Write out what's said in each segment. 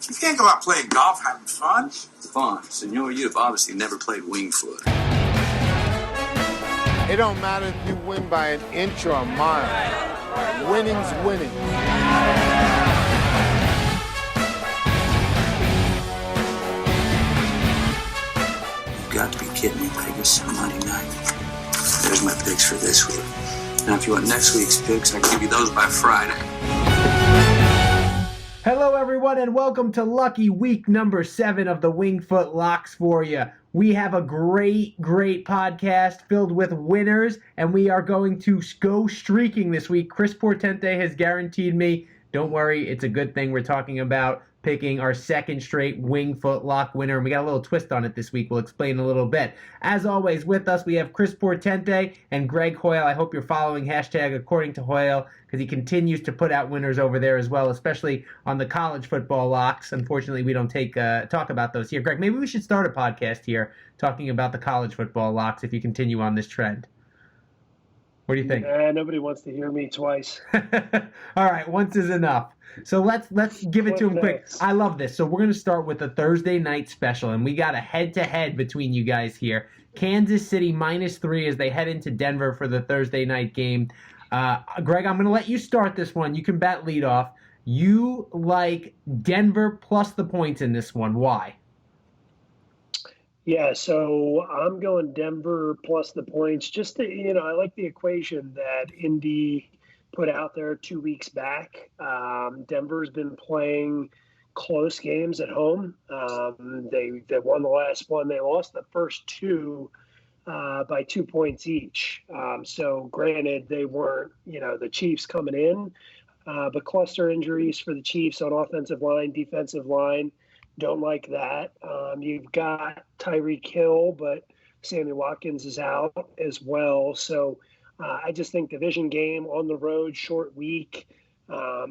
You can't go out playing golf having fun. Fun. Senor, you have obviously never played wing foot. It don't matter if you win by an inch or a mile. Winning's winning. You've got to be kidding me, Vegas. On Monday night. There's my picks for this week. Now, if you want next week's picks, I can give you those by Friday. Hello, everyone, and welcome to Lucky Week number 7 of the Wingfoot Locks for you. We have a great podcast filled with winners, and we are going to go streaking this week. Chris Portente has guaranteed me, don't worry, it's a good thing we're talking about picking our second straight Wingfoot Lock winner, and we got a little twist on it this week. We'll explain a little bit. As always, with us, we have Chris Portente and Greg Hoyle. I hope you're following hashtag According to Hoyle, because he continues to put out winners over there as well, especially on the college football locks. Unfortunately, we don't talk about those here. Greg, maybe we should start a podcast here talking about the college football locks if you continue on this trend. What do you think? Nobody wants to hear me twice. All right, once is enough. So let's give it to him quick. I love this. So we're going to start with the Thursday night special, and we got a head-to-head between you guys here. Kansas City -3 as they head into Denver for the Thursday night game. Greg, I'm going to let you start this one. You can bat lead off. You like Denver plus the points in this one. Why? Yeah, so I'm going Denver plus the points. Just to, I like the equation that Indy put out there 2 weeks back. Denver's been playing close games at home. They won the last one. They lost the first two by 2 points each. So granted, they weren't, the Chiefs coming in, but cluster injuries for the Chiefs on offensive line, defensive line. Don't like that. You've got Tyreek Hill, but Sammy Watkins is out as well. So I just think division game on the road, short week,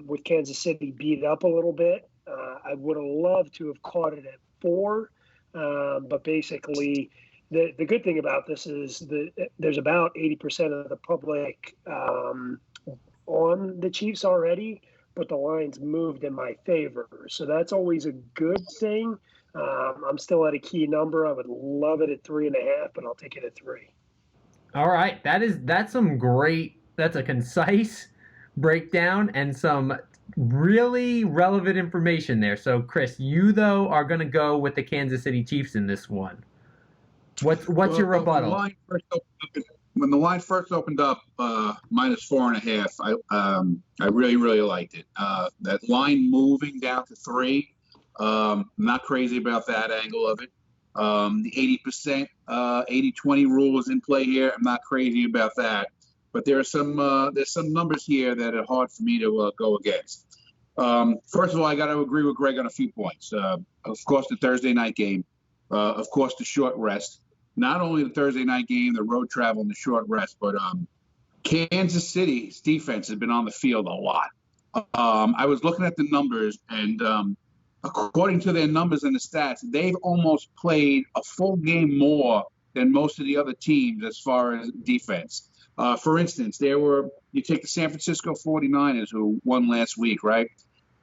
with Kansas City beat up a little bit. I would have loved to have caught it at 4, but basically the good thing about this is that there's about 80% of the public on the Chiefs already, but the line's moved in my favor. So that's always a good thing. I'm still at a key number. I would love it at 3.5, but I'll take it at 3. All right. That's a concise breakdown and some really relevant information there. So Chris, you though are going to go with the Kansas City Chiefs in this one. What's your rebuttal? When the line first opened up, -4.5, I really liked it. That line moving down to 3, not crazy about that angle of it. The 80%, 80-20 rule is in play here. I'm not crazy about that, but there's some numbers here that are hard for me to go against. First of all, I got to agree with Greg on a few points. Of course, the Thursday night game. Of course, the short rest. Not only the Thursday night game, the road travel, and the short rest, but Kansas City's defense has been on the field a lot. I was looking at the numbers, and according to their numbers and the stats, they've almost played a full game more than most of the other teams as far as defense. For instance, you take the San Francisco 49ers, who won last week, right?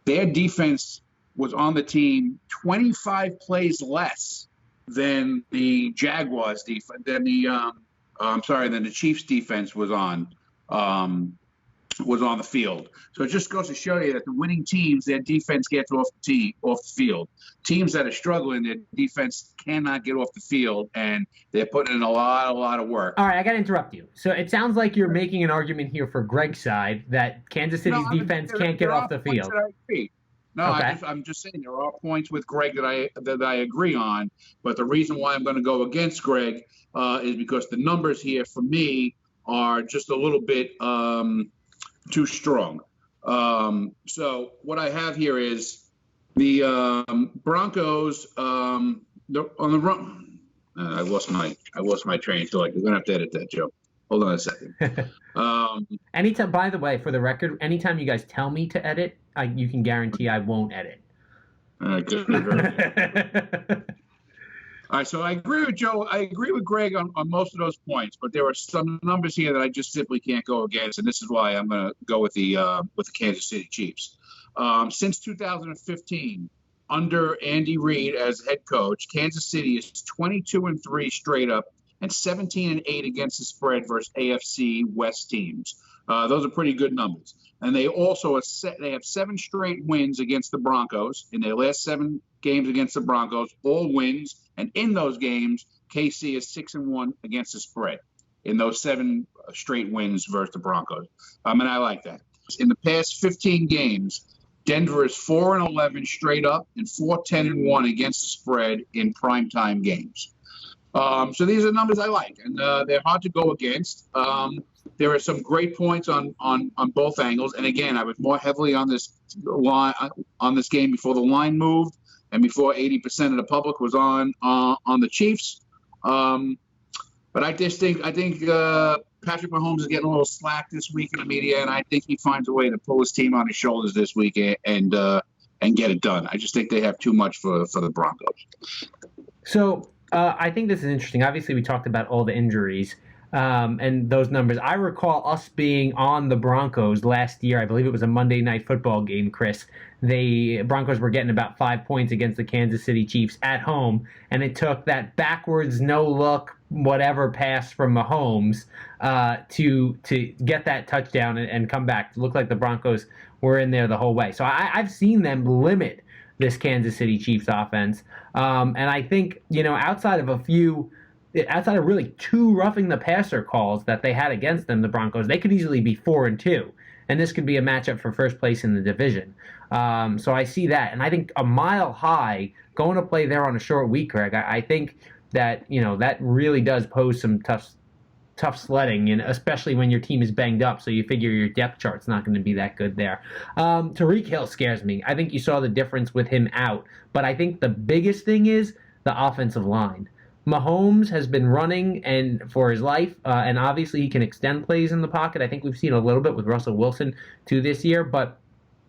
Their defense was on the team 25 plays less than the Jaguars defense, than the Chiefs defense was on the field. So it just goes to show you that the winning teams, their defense gets off the field. Teams that are struggling, their defense cannot get off the field, and they're putting in a lot of work. All right, I got to interrupt you. So it sounds like you're making an argument here for Greg's side that Kansas City's defense can't get off the field. No, okay. I'm just saying there are points with Greg that I agree on, but the reason why I'm going to go against Greg is because the numbers here for me are just a little bit too strong. So what I have here is the Broncos on the run. I lost my train of thought. You're going to have to edit that, Joe. Hold on a second. Anytime, by the way, for the record, anytime you guys tell me to edit, you can guarantee I won't edit. Good. All right, so I agree with Joe. I agree with Greg on most of those points, but there are some numbers here that I just simply can't go against, and this is why I'm going to go with the Kansas City Chiefs. Since 2015, under Andy Reid as head coach, Kansas City is 22-3 straight up and 17-8 against the spread versus AFC West teams. Those are pretty good numbers. And they also they have 7 straight wins against the Broncos in their last 7 games against the Broncos, all wins. And in those games, KC is 6-1 against the spread in those 7 straight wins versus the Broncos. And I like that. In the past 15 games, Denver is 4-11 straight up and 4-10-1 against the spread in primetime games. So these are numbers I like, and they're hard to go against. There are some great points on both angles. And again, I was more heavily on this line on this game before the line moved and before 80% of the public was on the Chiefs. But I think Patrick Mahomes is getting a little slack this week in the media, and I think he finds a way to pull his team on his shoulders this week and get it done. I just think they have too much for the Broncos. So I think this is interesting. Obviously, we talked about all the injuries and those numbers. I recall us being on the Broncos last year. I believe it was a Monday Night Football game, Chris. The Broncos were getting about 5 points against the Kansas City Chiefs at home, and it took that backwards, no-look, whatever pass from Mahomes to get that touchdown and come back. It looked like the Broncos were in there the whole way. So I've seen them limit this Kansas City Chiefs offense. And I think, outside of really 2 roughing the passer calls that they had against them, the Broncos, they could easily be 4-2. And this could be a matchup for first place in the division. So I see that. And I think a Mile High, going to play there on a short week, Greg, I think that, that really does pose some tough sledding, and especially when your team is banged up, so you figure your depth chart's not going to be that good there. Tyreek Hill scares me. I think you saw the difference with him out, but I think the biggest thing is the offensive line. Mahomes has been running and for his life, and obviously he can extend plays in the pocket. I think we've seen a little bit with Russell Wilson too this year, but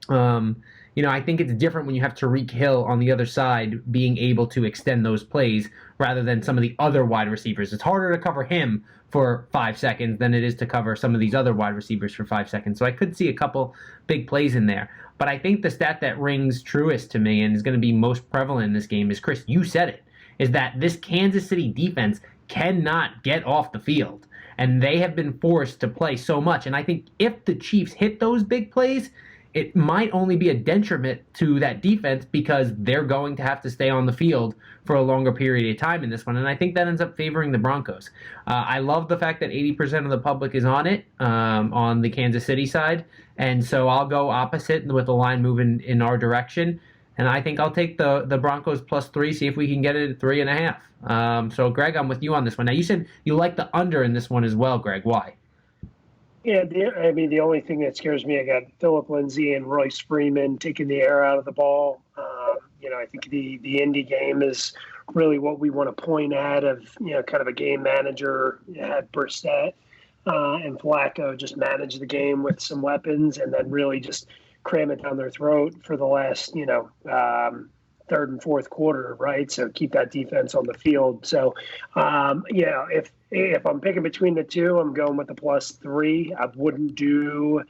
I think it's different when you have Tyreek Hill on the other side being able to extend those plays rather than some of the other wide receivers. It's harder to cover him for 5 seconds than it is to cover some of these other wide receivers for 5 seconds. So I could see a couple big plays in there. But I think the stat that rings truest to me and is going to be most prevalent in this game is, Chris, you said it, is that this Kansas City defense cannot get off the field. And they have been forced to play so much. And I think if the Chiefs hit those big plays, it might only be a detriment to that defense because they're going to have to stay on the field for a longer period of time in this one. And I think that ends up favoring the Broncos. I love the fact that 80% of the public is on it, on the Kansas City side. And so I'll go opposite with the line moving in our direction. And I think I'll take the Broncos +3, see if we can get it at 3.5. So, Greg, I'm with you on this one. Now, you said you like the under in this one as well, Greg. Why? Yeah, the only thing that scares me, I got Phillip Lindsay and Royce Freeman taking the air out of the ball. I think the Indy game is really what we want to point at of, kind of a game manager at Brissett and Flacco just manage the game with some weapons and then really just cram it down their throat for the last, third and fourth quarter, right? So keep that defense on the field. So, if I'm picking between the two, I'm going with the +3. I wouldn't do,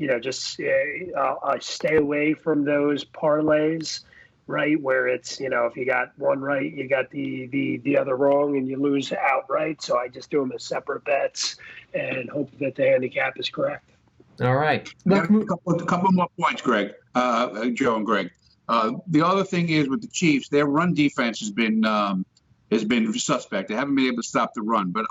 I stay away from those parlays, right? Where it's, if you got one right, you got the other wrong and you lose outright. So I just do them as separate bets and hope that the handicap is correct. All right. A couple more points, Greg, Joe and Greg. The other thing is with the Chiefs, their run defense has been suspect. They haven't been able to stop the run. But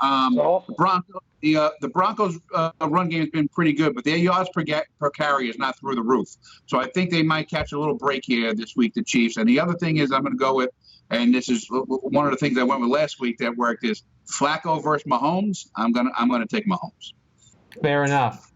the Broncos run game has been pretty good, but their yards per carry is not through the roof. So I think they might catch a little break here this week, the Chiefs. And the other thing is I'm going to go with, and this is one of the things I went with last week that worked, is Flacco versus Mahomes. I'm gonna take Mahomes. Fair enough.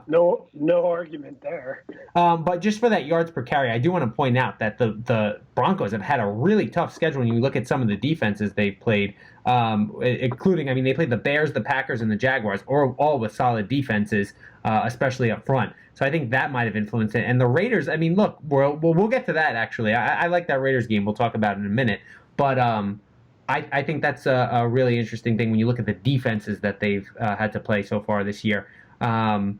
No argument there. But just for that yards per carry, I do want to point out that the Broncos have had a really tough schedule when you look at some of the defenses they've played, including, they played the Bears, the Packers, and the Jaguars, all with solid defenses, especially up front. So I think that might have influenced it. And the Raiders, look, we'll get to that, actually. I like that Raiders game. We'll talk about it in a minute. But I think that's a really interesting thing when you look at the defenses that they've had to play so far this year. So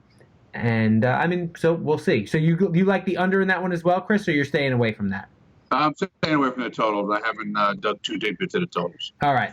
we'll see. So you like the under in that one as well, Chris, or you're staying away from that? I'm staying away from the totals. I haven't dug too deep into the totals. All right.